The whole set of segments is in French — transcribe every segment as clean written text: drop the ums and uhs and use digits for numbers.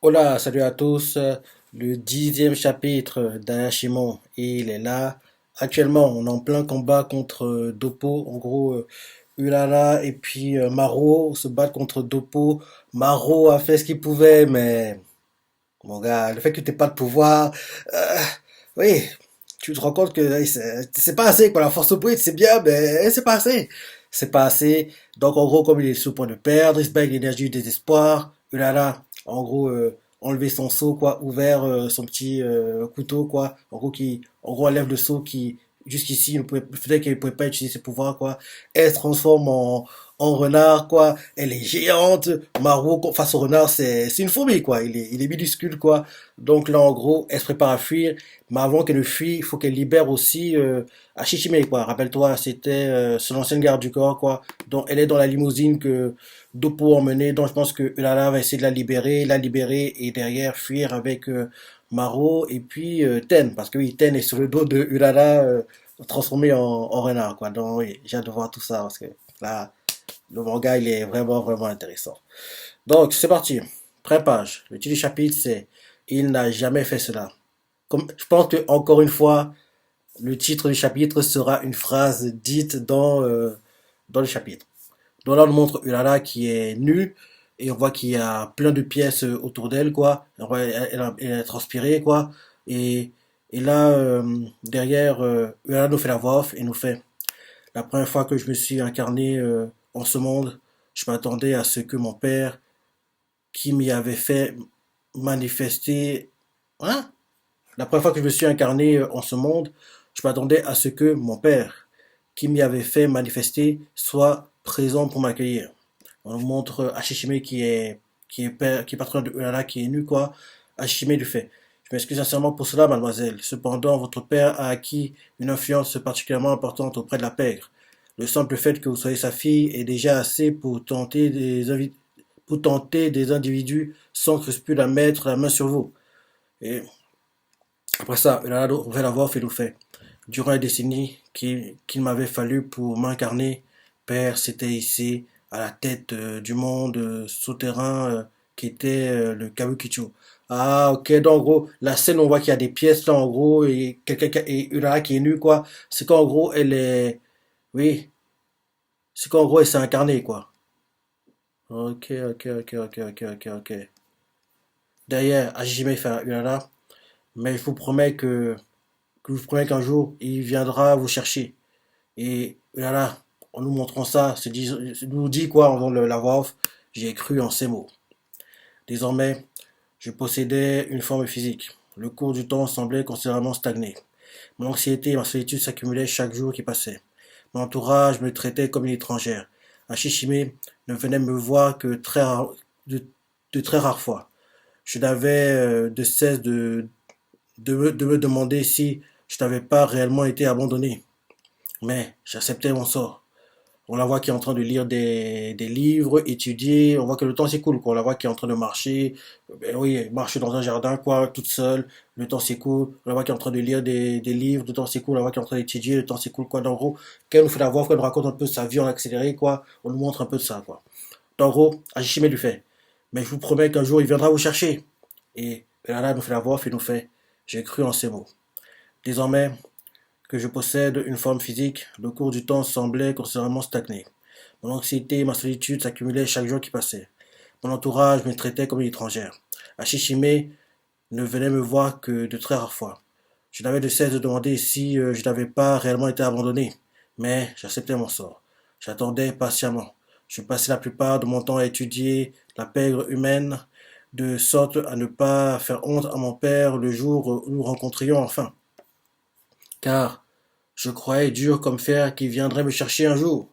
Hola, salut à tous. Le 10e chapitre d'Ayashimon, il est là. Actuellement, on est en plein combat contre Dopo. En gros, Ulala et puis Maro se battent contre Dopo. Maro a fait ce qu'il pouvait, mais mon gars, le fait que tu n'aies pas de pouvoir, euh, oui, tu te rends compte que c'est pas assez, quoi. La force brute, c'est bien, mais c'est pas assez. C'est pas assez. Donc, en gros, comme il est sur le point de perdre, il se bat avec l'énergie du désespoir. Ulala, en gros, enlever son seau, quoi, ouvert son petit couteau, quoi. En gros, enlève le seau qui, jusqu'ici, il ne pouvait, faisait qu'il ne pouvait pas utiliser ses pouvoirs, quoi. Elle se transforme en renard, quoi. Elle est géante. Maro, face au renard, c'est une fourmi, quoi. Il est minuscule, quoi. Donc là, en gros, elle se prépare à fuir. Mais avant qu'elle ne fuit, il faut qu'elle libère aussi Ashishime, quoi. Rappelle-toi, c'était son ancienne garde du corps, quoi. Donc elle est dans la limousine que Dopo a emmenée. Donc je pense que Ulala va essayer de la libérer et derrière fuir avec Maro et puis Ten. Parce que oui, Ten est sur le dos de Ulala transformé en renard, quoi. Donc oui, j'ai hâte de voir tout ça parce que là, le manga, il est vraiment, vraiment intéressant. Donc, c'est parti. Pré-page. Le titre du chapitre, c'est Il n'a jamais fait cela. Comme, je pense que, encore une fois, le titre du chapitre sera une phrase dite dans le chapitre. Donc là, on nous montre Ulala qui est nue et on voit qu'il y a plein de pièces autour d'elle, quoi. Elle a transpiré, quoi. Et, et là, derrière, Ulala nous fait la voix off et nous fait la première fois que je me suis incarné en ce monde, je m'attendais à ce que mon père, qui m'y avait fait manifester... Hein? La première fois que je me suis incarné en ce monde, je m'attendais à ce que mon père, qui m'y avait fait manifester, soit présent pour m'accueillir. On nous montre Hashishime qui est patron de Ulala, qui est nu, quoi. Hashishime lui fait. Je m'excuse sincèrement pour cela, mademoiselle. Cependant, votre père a acquis une influence particulièrement importante auprès de la pègre. Le simple fait que vous soyez sa fille est déjà assez pour tenter des individus sans scrupule à mettre la main sur vous. Et après ça, Ulala ouvrait la voix et nous fait. Durant les décennies qu'il m'avait fallu pour m'incarner, Père, c'était ici, à la tête du monde souterrain qui était le Kabukicho. Ah, ok, donc en gros, la scène, on voit qu'il y a des pièces là, en gros, et et Ulala qui est nue, quoi. C'est qu'en gros, elle est. Oui, c'est qu'en gros, elle s'est incarnée, quoi. Ok, ok, ok, ok, ok, ok, ok. Derrière, Hajime fait à Ulala, mais je vous promets qu'un jour, il viendra vous chercher. Et voilà, en nous montrant ça, nous dit quoi en la voix off, j'ai cru en ces mots. Désormais, je possédais une forme physique. Le cours du temps semblait considérablement stagner. Mon anxiété et ma solitude s'accumulaient chaque jour qui passait. Mon entourage me traitait comme une étrangère. Ashishime ne venait me voir que de très rares fois. Je n'avais de cesse de me demander si je n'avais pas réellement été abandonné. Mais j'acceptais mon sort. On la voit qui est en train de lire des livres, étudier. On voit que le temps s'écoule, quoi. On la voit qui est en train de marcher. Ben oui, marcher dans un jardin, quoi, toute seule. Le temps s'écoule. On la voit qui est en train de lire des livres. Le temps s'écoule. On la voit qui est en train d'étudier. Le temps s'écoule, quoi. En gros, quand elle nous fait la voix, quand elle nous raconte un peu sa vie en accéléré, quoi. On nous montre un peu de ça, quoi. En gros, Hashime lui fait. Mais je vous promets qu'un jour, il viendra vous chercher. Et là, nous fait la voix et nous fait. J'ai cru en ces mots. Désormais, que je possède une forme physique, le cours du temps semblait considérablement stagner. Mon anxiété et ma solitude s'accumulaient chaque jour qui passait. Mon entourage me traitait comme une étrangère. Ashishime ne venait me voir que de très rares fois. Je n'avais de cesse de demander si je n'avais pas réellement été abandonné, mais j'acceptais mon sort. J'attendais patiemment. Je passais la plupart de mon temps à étudier la pègre humaine, de sorte à ne pas faire honte à mon père le jour où nous rencontrions enfin. Car je croyais dur comme fer qu'il viendrait me chercher un jour.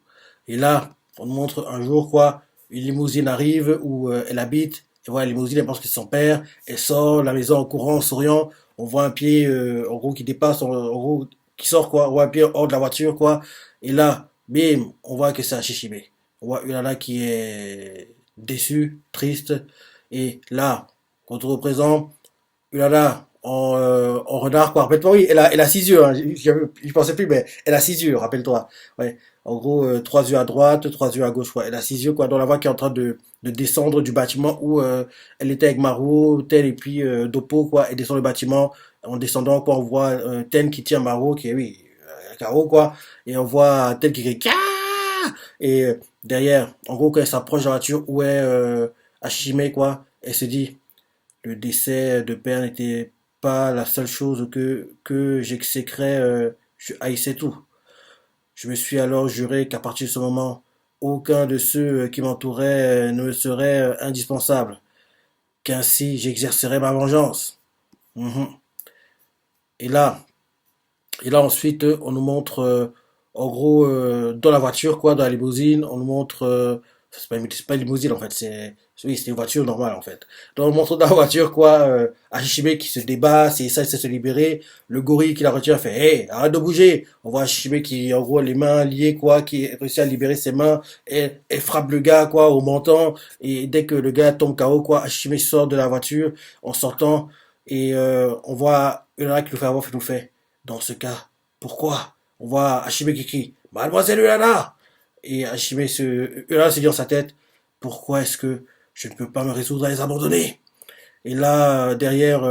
Et là, on nous montre un jour quoi, une limousine arrive où elle habite. Et voilà, la limousine, elle pense que c'est son père. Elle sort de la maison en courant, en souriant. On voit un pied, en gros, qui dépasse, en gros, qui sort quoi. On voit un pied hors de la voiture quoi. Et là, bim, on voit que c'est un Shishime. On voit Ulala qui est déçu, triste. Et là, contre au présent, Ulala en renard, quoi. Rappelle-toi, oui, elle a 6 yeux, hein. J'y pensais plus, mais elle a 6 yeux, rappelle-toi. Ouais. En gros, 3 yeux à droite, 3 yeux à gauche, ouais. Elle a 6 yeux, quoi. Dans la voie qui est en train de descendre du bâtiment où elle était avec Maro, Ten et puis Dopo, quoi. Elle descend le bâtiment. En descendant, quoi, on voit Ten qui tient Maro, qui est, oui, Karo, quoi. Et on voit Ten qui crie, Kia! Et derrière, en gros, quand elle s'approche de la voiture où est Hashime, quoi, elle se dit, le décès de père n'était pas la seule chose que j'exécrais, je haïssais tout. Je me suis alors juré qu'à partir de ce moment, aucun de ceux qui m'entouraient ne me serait indispensable, qu'ainsi j'exercerais ma vengeance. Mhm. Et là, et là ensuite, on nous montre, en gros, dans la voiture, quoi, dans la limousine, on nous montre, c'est pas une limousine en fait, oui, c'est une voiture normale en fait. Donc on montre dans la voiture, quoi, Hashime qui se débat, c'est ça, il essaie de se libérer. Le gorille qui la retient fait, hey, arrête de bouger. On voit Hashime qui, en gros, les mains liées, quoi, qui réussit à libérer ses mains et frappe le gars, quoi, au menton. Et dès que le gars tombe KO, quoi, Hashime sort de la voiture en sortant et on voit Ulana qui nous fait avoir, fait nous fait. Dans ce cas, pourquoi? On voit Hashime qui crie Mademoiselle Ulana. Et Ulana se dit dans sa tête, pourquoi est-ce que je ne peux pas me résoudre à les abandonner? Et là, derrière,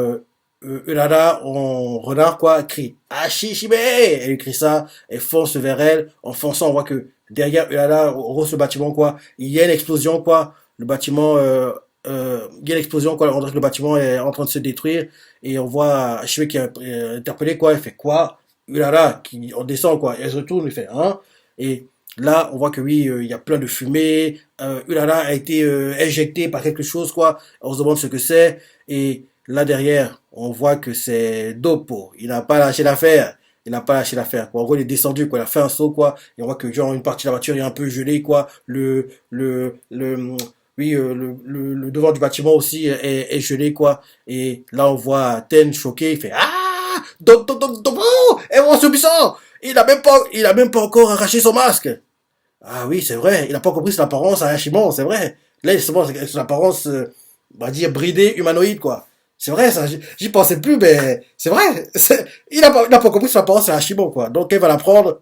Ulana, en renard, quoi, crie Hashishime. Elle crie ça, elle fonce vers elle. En fonçant, on voit que derrière Ulana, au haut ce bâtiment, quoi, il y a une explosion, quoi. Le bâtiment, il y a une explosion, quoi. On dirait que le bâtiment est en train de se détruire. Et on voit Hashime qui est interpellé, quoi. Elle fait quoi? Ulana, qui, on descend, quoi. Et elle se retourne, il fait, hein? Et là, on voit que oui, il y a plein de fumée. Ulala a été injecté par quelque chose, quoi. On se demande ce que c'est. Et là derrière, on voit que c'est Dopo. Il n'a pas lâché l'affaire. Il n'a pas lâché l'affaire, quoi. En gros, il est descendu, quoi. Il a fait un saut, quoi. Et on voit que, genre, une partie de la voiture est un peu gelée, quoi. Oui, le devant du bâtiment aussi est gelé, quoi. Et là, on voit Ten choqué. Il fait, ah! Dopo! Et mon subissant! Il a même pas encore arraché son masque. Ah oui, c'est vrai. Il n'a pas compris son apparence à Hashimon, c'est vrai. Là, justement, c'est son apparence, on va dire, bridée, humanoïde, quoi. C'est vrai, ça, j'y pensais plus, mais c'est vrai. Il n'a pas compris son apparence à Hashimon, quoi. Donc, elle va l'apprendre.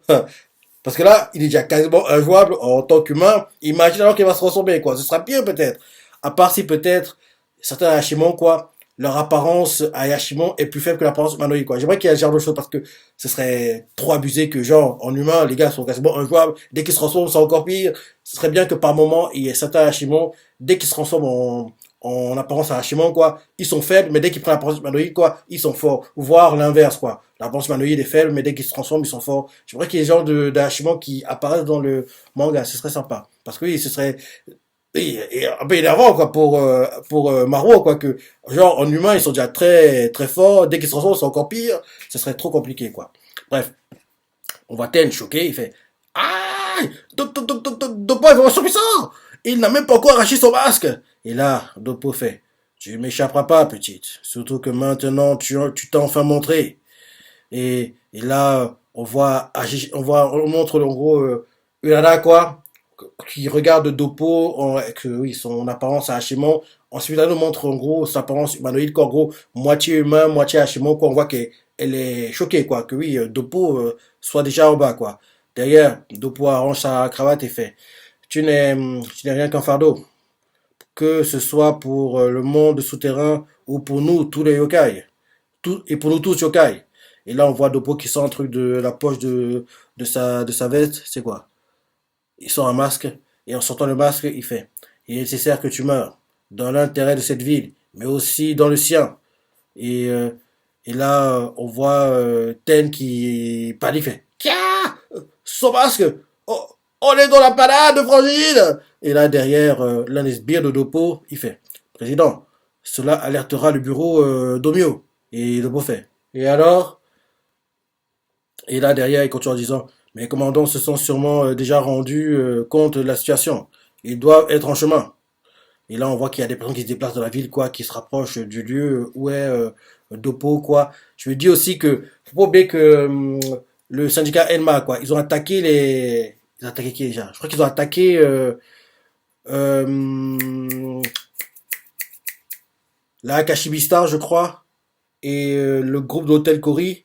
Parce que là, il est déjà quasiment injouable en tant qu'humain. Imagine alors qu'il va se ressembler, quoi. Ce sera pire, peut-être. À part si, peut-être, certains Hashimon, quoi, leur apparence à Hashimon est plus faible que l'apparence humanoïde, quoi. J'aimerais qu'il y ait ce genre de choses parce que ce serait trop abusé que, genre, en humain, les gars sont quasiment injouables. Dès qu'ils se transforment, c'est encore pire. Ce serait bien que par moment, il y ait certains Hashimon, dès qu'ils se transforment en apparence à Hashimon, quoi, ils sont faibles, mais dès qu'ils prennent l'apparence humanoïde, quoi, ils sont forts. Voire l'inverse, quoi. L'apparence humanoïde est faible, mais dès qu'ils se transforment, ils sont forts. J'aimerais qu'il y ait des genres de Hashimon qui apparaissent dans le manga. Ce serait sympa. Parce que oui, ce serait, et un peu énervant, quoi, pour Maro, quoi, que, genre, en humain, ils sont déjà très, très forts. Dès qu'ils se transforment, c'est encore pire. Ce serait trop compliqué, quoi. Bref. On voit Ten choqué, il fait aïe, Dopo est vraiment surpuissant. Il n'a même pas encore arraché son masque. Et là, Dopo fait tu ne m'échapperas pas, petite. Surtout que maintenant, tu t'es enfin montré. Et là, on montre en gros Urara, quoi, qui regarde Dopo, que, oui, son apparence à Hashimon. Ensuite, elle nous montre en gros sa apparence humanoïde, quoi, en gros, moitié humain, moitié Hashimon, quoi. On voit qu'elle est choquée, quoi, que oui, Dopo soit déjà en bas, quoi. Derrière, Dopo arrange sa cravate et fait tu n'es rien qu'un fardeau. Que ce soit pour le monde souterrain ou pour nous, tous les yokai. Et pour nous tous, yokai. Et là, on voit Dopo qui sort un truc de la poche de sa veste. C'est quoi? Il sort un masque. Et en sortant le masque, il fait il est nécessaire que tu meurs. Dans l'intérêt de cette ville, mais aussi dans le sien. Et, euh, et là, on voit Ten qui panique, fait Kia! Son masque! Oh, on est dans la panade, frangine! Et là, derrière, l'un des sbires de Dopo, il fait Président, cela alertera le bureau d'Omio. Et Dopo fait Et alors? Et là, derrière, il continue en disant mes commandants se sont sûrement déjà rendus compte de la situation. Ils doivent être en chemin. Et là, on voit qu'il y a des personnes qui se déplacent dans la ville, quoi, qui se rapprochent du lieu où est Dopo, quoi. Je me dis aussi que, faut pas oublier que le syndicat Enma, quoi, ils ont attaqué les... Ils ont attaqué qui déjà? Je crois qu'ils ont attaqué euh, la Kashibistar, je crois. et le groupe d'Hôtel Kori.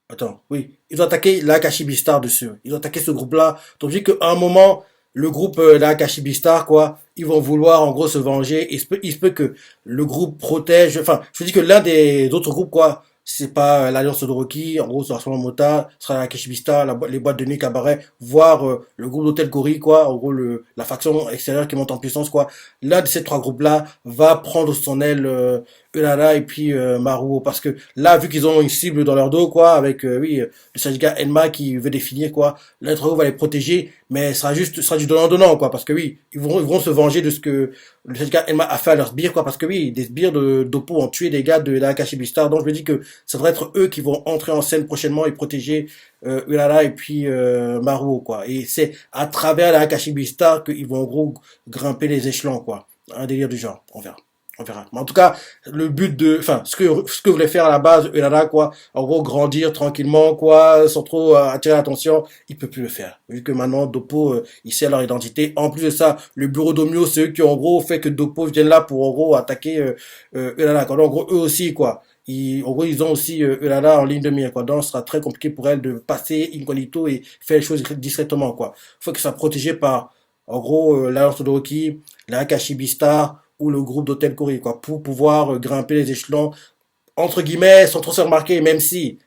Attends, oui. Ils ont attaqué l'Akashi Bistar dessus. Ils ont attaqué ce groupe-là. Donc, vu qu'à un moment, le groupe l'Akashi Bistar, quoi, ils vont vouloir, en gros, se venger. Il se peut que le groupe protège, enfin, je dis que l'un des autres groupes, quoi, c'est pas l'Alliance de Rocky, en gros, c'est Rassemblement Mota, ce sera l'Akashi Bistar, les boîtes de nuit cabaret, voire le groupe d'Hôtel Gori, quoi, en gros, la faction extérieure qui monte en puissance, quoi. L'un de ces trois groupes-là va prendre son aile, Ulala et puis Maruo, parce que là, vu qu'ils ont une cible dans leur dos, quoi, avec oui, le syndicat Enma qui veut définir quoi, l'être va les protéger, mais ce sera du donnant-donnant, quoi, parce que oui, ils vont se venger de ce que le syndicat Enma a fait à leurs sbires, quoi, parce que oui, des sbires d'Oppo ont tué des gars de la Akashi Bistar, donc je me dis que ça devrait être eux qui vont entrer en scène prochainement et protéger Ulala et puis Maruo, quoi, et c'est à travers la Akashi Bistar qu'ils vont en gros grimper les échelons, quoi, un délire du genre, on verra. On verra. Mais en tout cas, le but de, enfin, ce que voulait faire à la base, Ulala, quoi, en gros, grandir tranquillement, quoi, sans trop attirer l'attention, il peut plus le faire. Vu que maintenant, Dopo, il sait leur identité. En plus de ça, le bureau d'Omio, c'est eux qui, en gros, fait que Dopo vienne là pour, en gros, attaquer, Ulala, quoi. Donc, en gros, eux aussi, quoi. En gros, ils ont aussi Ulala en ligne de mire, quoi. Donc, ce sera très compliqué pour elle de passer incognito et faire les choses discrètement, quoi. Faut que ça soit protégé par, en gros, l'Alliance de Rocky, la Akashi Bistar, ou le groupe d'Hôtel Corée, quoi, pour pouvoir grimper les échelons, entre guillemets, sans trop se remarquer, même si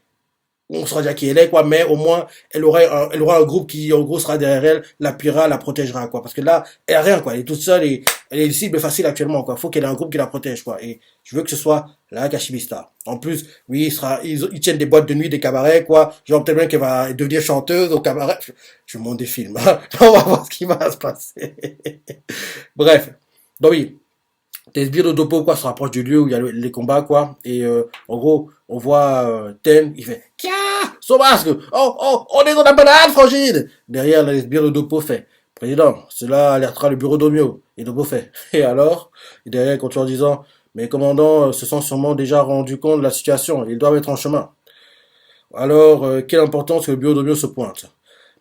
on saura déjà qui elle est, quoi, mais au moins, elle aura un groupe qui, en gros, sera derrière elle, l'appuiera, la protégera, quoi, parce que là, elle a rien, quoi, elle est toute seule et elle est une cible facile actuellement, quoi, faut qu'elle ait un groupe qui la protège, quoi, et je veux que ce soit la Kashibista. En plus, oui, ils tiennent des boîtes de nuit, des cabarets, quoi, genre peut-être bien qu'elle va devenir chanteuse au cabaret, je monte des films, hein. On va voir ce qui va se passer. Bref. Donc oui, tes sbires de Dopo quoi se rapprochent du lieu où il y a les combats quoi et en gros on voit Ten il fait Kia son masque oh on est dans la balade frangine derrière les sbires de Dopo fait président cela alertera le bureau d'Omio et Dopo fait et alors et derrière il continue en disant mes commandants se sont sûrement déjà rendus compte de la situation ils doivent être en chemin alors quelle importance que le bureau d'Omio se pointe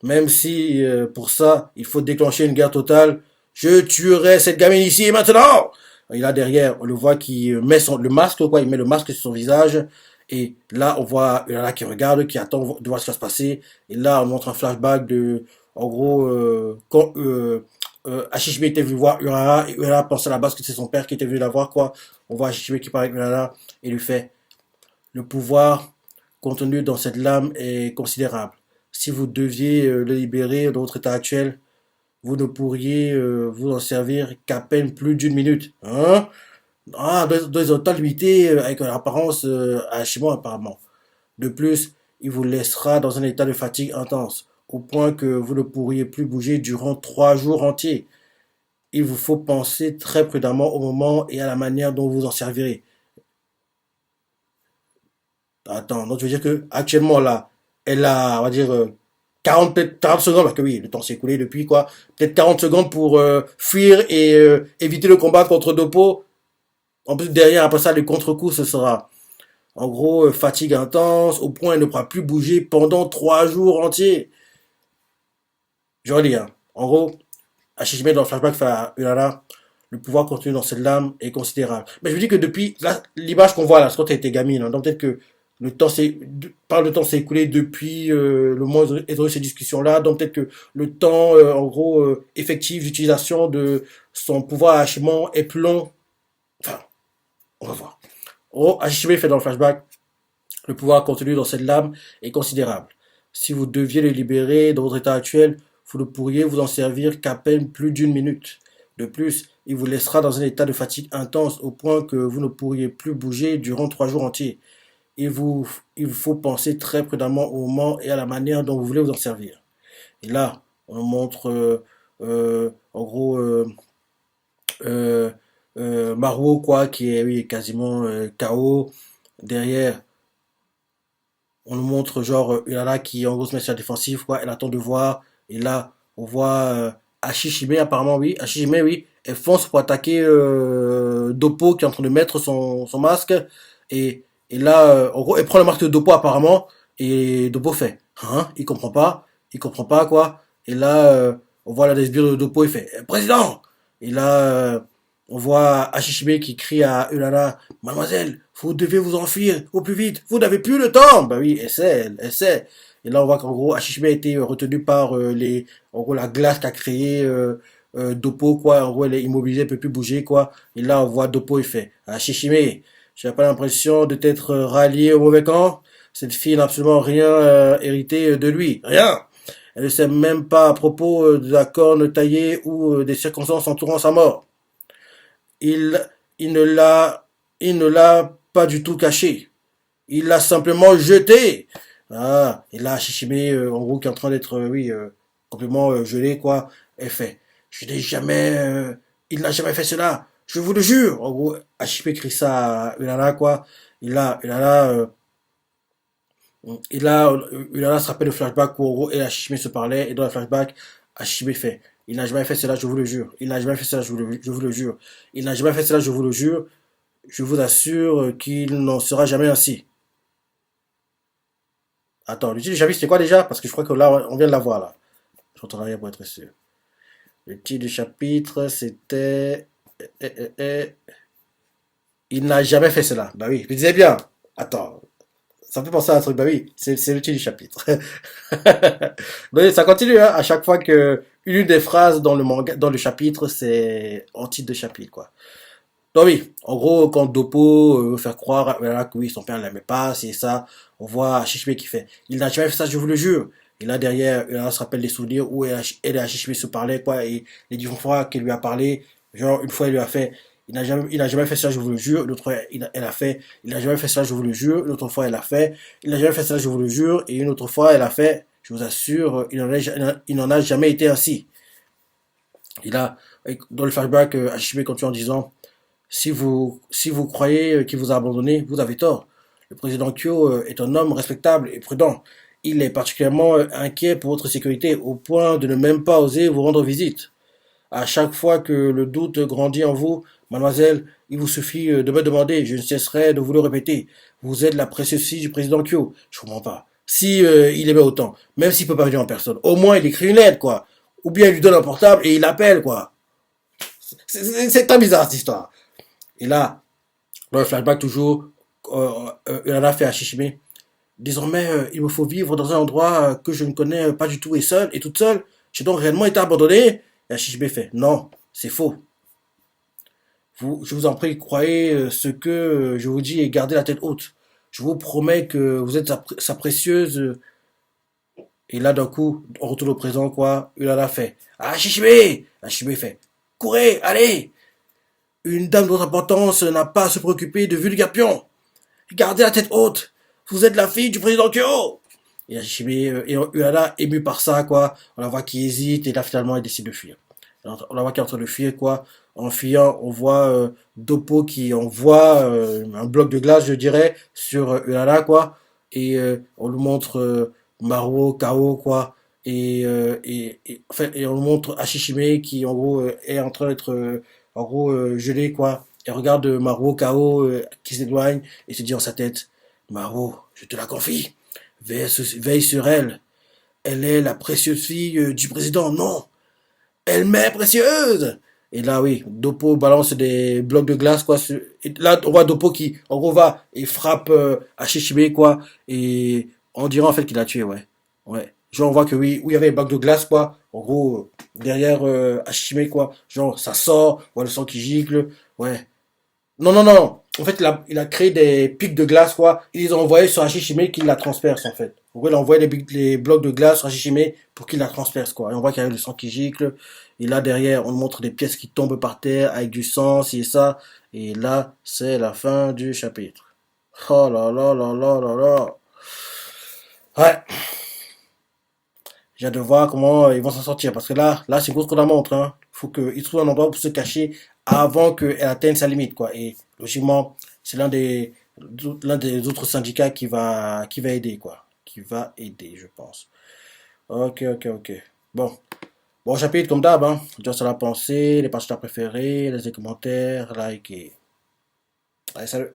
même si pour ça il faut déclencher une guerre totale je tuerai cette gamine ici et maintenant et là derrière, on le voit qui met le masque, quoi, il met le masque sur son visage. Et là, on voit Ulala qui regarde, qui attend de voir ce qui va se passer. Et là, on montre un flashback de, en gros, quand Ashishime était venu voir Ulala, et Ulala pensait à la base que c'est son père qui était venu la voir, quoi. On voit Ashishime qui parle avec Ulala et lui fait, le pouvoir contenu dans cette lame est considérable. Si vous deviez le libérer dans votre état actuel, vous ne pourriez vous en servir qu'à peine plus d'une minute. Hein? Ah, dans un temps limité, avec une apparence à Shimon apparemment. De plus, il vous laissera dans un état de fatigue intense, au point que vous ne pourriez plus bouger durant 3 jours entiers. Il vous faut penser très prudemment au moment et à la manière dont vous en servirez. Attends, donc tu veux dire que actuellement là, elle a, on va dire, 40, peut-être 40 secondes, parce que oui, le temps s'est écoulé depuis quoi, peut-être 40 secondes pour fuir et éviter le combat contre Dopo. En plus, derrière, après ça, le contre-coup, ce sera, en gros, fatigue intense, au point elle ne pourra plus bouger pendant 3 jours entiers. Je relis, hein. En gros, Hashishime dans le flashback fait à Ulala, le pouvoir contenu dans cette lame est considérable. Mais je me dis que depuis, là, l'image qu'on voit là, c'est quand elle était gamine, hein, donc peut-être que le temps s'est écoulé depuis le moment où ils ont eu ces discussions-là, donc peut-être que le temps, en gros, effectif d'utilisation de son pouvoir à Hashime est plus long. Enfin, on va voir. Oh, Hashime fait dans le flashback, le pouvoir contenu dans cette lame est considérable. Si vous deviez le libérer dans votre état actuel, vous ne pourriez vous en servir qu'à peine plus d'une minute. De plus, il vous laissera dans un état de fatigue intense au point que vous ne pourriez plus bouger durant 3 jours entiers. Il faut penser très prudemment au moment et à la manière dont vous voulez vous en servir. Et là, on montre en gros euh, Maruo quoi, qui est oui, quasiment KO. Derrière, on nous montre genre Ulala qui en gros se met sur la défensive quoi, elle attend de voir et là on voit Ashishime apparemment oui, Ashishime oui, elle fonce pour attaquer Dopo qui est en train de mettre son masque et là en gros elle prend le masque de Dopo apparemment et Dopo fait hein, il comprend pas quoi et là on voit la sbire de Dopo il fait président et là On voit Hashishime qui crie à Ulala, Mademoiselle, vous devez vous enfuir au plus vite, vous n'avez plus le temps. Bah oui, essaie, elle essaie. Et là, on voit qu'en gros, Hashishime a été retenu par en gros, la glace qu'a créé Doppo, quoi. En gros, elle est immobilisée, elle peut plus bouger, quoi. Et là, on voit Doppo, il fait, Hashishime, j'ai pas l'impression de t'être rallié au mauvais camp. Cette fille n'a absolument rien hérité de lui. Rien. Elle ne sait même pas à propos de la corne taillée ou des circonstances entourant sa mort. Il, il ne l'a, il ne l'a pas du tout caché. Il l'a simplement jeté. Ah, et là, Shishime, en gros, qui est en train d'être, oui, complètement gelé, quoi, elle fait. Je n'ai jamais, il n'a jamais fait cela. Je vous le jure. En gros, Hashime crie ça à Ulala, quoi. Ulala, Ulala se rappelle le flashback où, en gros, et Hashime se parlait, et dans le flashback, Hashime fait. Il n'a jamais fait cela, je vous le jure. Il n'a jamais fait cela, je vous le jure. Il n'a jamais fait cela, je vous le jure. Je vous assure qu'il n'en sera jamais ainsi. Attends, le titre du chapitre, c'était quoi déjà? Parce que je crois que là, on vient de la voir, là. Je retourne en arrière pour être sûr. Le titre du chapitre, c'était... eh, eh, eh, Il n'a jamais fait cela. Bah oui, je me disais bien. Attends, ça me fait penser à un truc. Bah oui, c'est le titre du chapitre. Donc, ça continue, hein. À chaque fois que une des phrases dans le manga, dans le chapitre, c'est en titre de chapitre, quoi. Donc oui, en gros, quand Doppo veut faire croire voilà, que oui, son père ne l'aimait pas, c'est ça, on voit Shishime qui fait. Il n'a jamais fait ça, je vous le jure. Et là, derrière, on se rappelle des souvenirs où elle et Shishime se parlaient, quoi, et les différentes fois qu'elle lui a parlé, genre, une fois, il lui a fait, il n'a jamais fait ça, je vous le jure. L'autre fois, elle a fait, il n'a jamais fait ça, je vous le jure. L'autre fois, elle a fait, il n'a jamais fait ça, je vous le jure. Et une autre fois, elle a fait, je vous assure, il n'en a jamais été ainsi. Et là, dans le flashback, Shishime continue en disant, si vous croyez qu'il vous a abandonné, vous avez tort. Le président Kyo est un homme respectable et prudent. Il est particulièrement inquiet pour votre sécurité, au point de ne même pas oser vous rendre visite. À chaque fois que le doute grandit en vous, mademoiselle, il vous suffit de me demander, je ne cesserai de vous le répéter. Vous êtes la précieuse fille du président Kyo. Je comprends pas. Si il aimait autant, même s'il peut pas venir en personne, au moins il écrit une lettre, quoi. Ou bien il lui donne un portable et il appelle, quoi. C'est très bizarre cette histoire. Et là, dans le flashback toujours, Urana fait à Shishime. Désormais, il me faut vivre dans un endroit que je ne connais pas du tout et seul, et toute seule. J'ai donc réellement été abandonné. Et Shishime fait. Non, c'est faux. Je vous en prie, croyez ce que je vous dis et gardez la tête haute. Je vous promets que vous êtes sa précieuse. Et là, d'un coup, on retourne au présent, quoi. Urana fait. Ah, Shishime! Shishime fait. Courez, allez! Une dame de votre importance n'a pas à se préoccuper de vulgapion. Gardez la tête haute. Vous êtes la fille du président Kyo. Et Hashime et Ulala, ému par ça, quoi. On la voit qui hésite et là, finalement, elle décide de fuir. Alors, on la voit qui est en train de fuir, quoi. En fuyant, on voit Doppo qui envoie un bloc de glace, je dirais, sur Ulala, quoi. Et on lui montre Maruo, Kao, quoi. En fait, et on lui montre Hashishime qui, en gros, est en train d'être, en gros, gelé, quoi. Et regarde Maruo, Kao qui s'éloigne et se dit en sa tête, Maro, je te la confie. Veille sur elle. Elle est la précieuse fille du président. Non, elle m'est précieuse. Et là, oui, Doppo balance des blocs de glace, quoi. Et là, on voit Doppo qui, en gros, va et frappe à Shishime, quoi. Et on dirait en fait qu'il a tué, ouais. Ouais. Genre, on voit que oui, où il y avait les blocs de glace, quoi. En gros, derrière Hashime, quoi. Genre, ça sort, on voit le sang qui gicle. Ouais. Non, non, non. En fait, il a créé des pics de glace, quoi. Il les a envoyés sur Hashishime qui la transperce, en fait. En gros, il a envoyé les blocs de glace sur Hashishime pour qu'il la transperce, quoi. Et on voit qu'il y a le sang qui gicle. Et là, derrière, on montre des pièces qui tombent par terre avec du sang, ci et ça. Et là, c'est la fin du chapitre. Oh là là là là là là. Ouais. J'ai hâte de voir comment ils vont s'en sortir. Parce que là, c'est gros qu'on la montre, hein. Faut qu'ils trouvent un endroit pour se cacher avant qu'elle atteigne sa limite, quoi. Et logiquement, c'est l'un des autres syndicats qui va aider, quoi. Qui va aider, je pense. Ok, ok, ok. Bon. Bon chapitre comme d'hab, hein. Déjà sur la pensée, les passages préférés, les commentaires, like et... Allez, salut.